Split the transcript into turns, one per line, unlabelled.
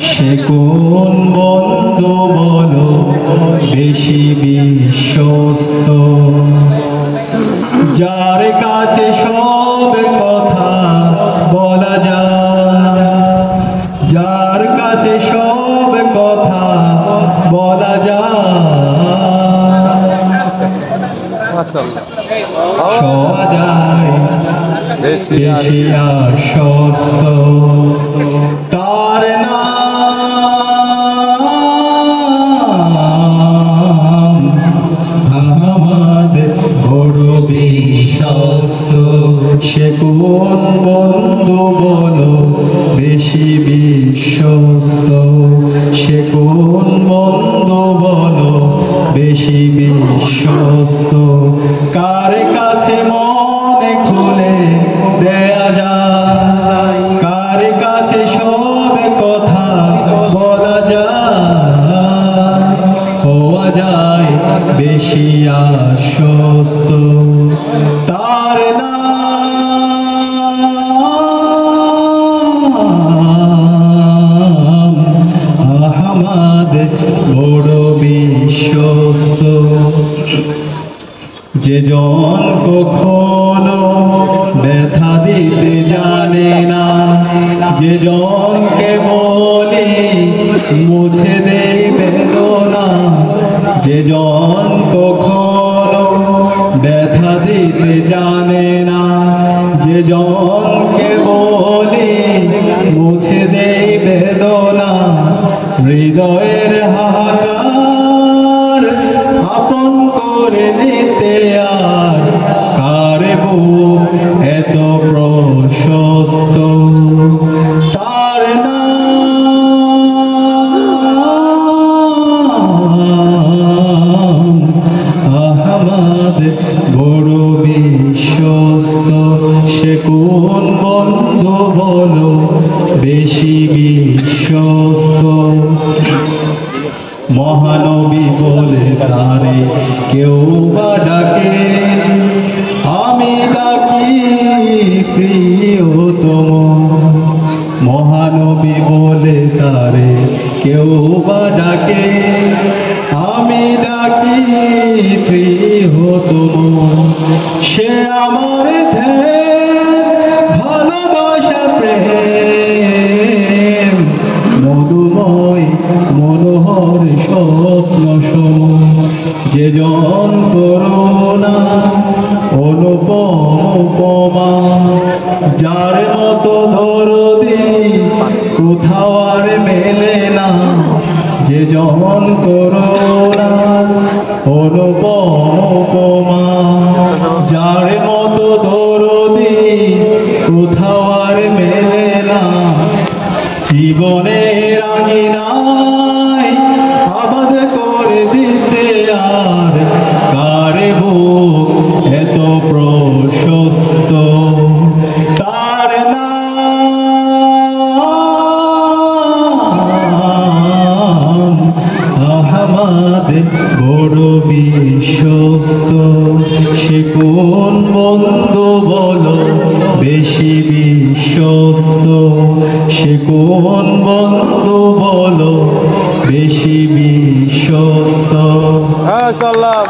সে কোন বন্ধু বলো বেশি বিশ্বস্ত, যার কাছে সব কথা বলা যায়, যার কাছে সব কথা বলা যায়, শোয়া যায় বেশি আশ্বস্ত। তার নাম আহমদ বড় বিশ্বস্ত। সে কোন বন্ধু বলো বেশি বিশ্বস্ত, সে কোন বন্ধু বলো বেশি বিশ্বস্ত। কার কাছে মনে খুলে দেয়া যায়, কার কাছে সব কথা বলা যায়, হওয়া যায় বেশি আশ্বস্ত। তার নাম আহমদ বড় বিশ্বস্ত। যে জন কখনো ব্যথা দিতে জানে না, যে জনকে বলি মুছে দেই বেদনা, যে জন কখনো ব্যথা দিতে জানে না, যে জনকে বলি মুছে দেই বেদনা, হৃদয়ের হাহাকার আপন করে নিতে আর কার বুক এত প্রশস্ত। তার নাম আহমদ বড় বিশ্বস্ত। সে কোন বন্ধু বলো বেশি বিশ্বস্ত। মহানবী বলে তারে কেউ বা ডাকে, আমি ডাকি প্রিয়তম। মহানবী বলে তারে কেউ বা ডাকে, আমি ডাকি প্রিয়তম। সে আমার ধ্যান ভালোবাসা প্রেম, মধুময় মনোহর স্বপ্ন সম। যে জন করুণা অনুপম উপমা, যার মতো দরদি কোথাও আর মেলে না। যে জন করুণা অনুপম উপমা, যার মতো দরদি কোথাও আর মেলে না। জীবনের আঙিনায় আবাদ করে দিতে আর কার বুক এত প্রশস্ত। তার নাম আহমদ বড় বিশ্বস্ত। সে কোন বন্ধু বলো বেশি বিশ্বস্ত, সে কোন বন্ধু বলো বেশি বিশ্বস্ত।
মাশাআল্লাহ।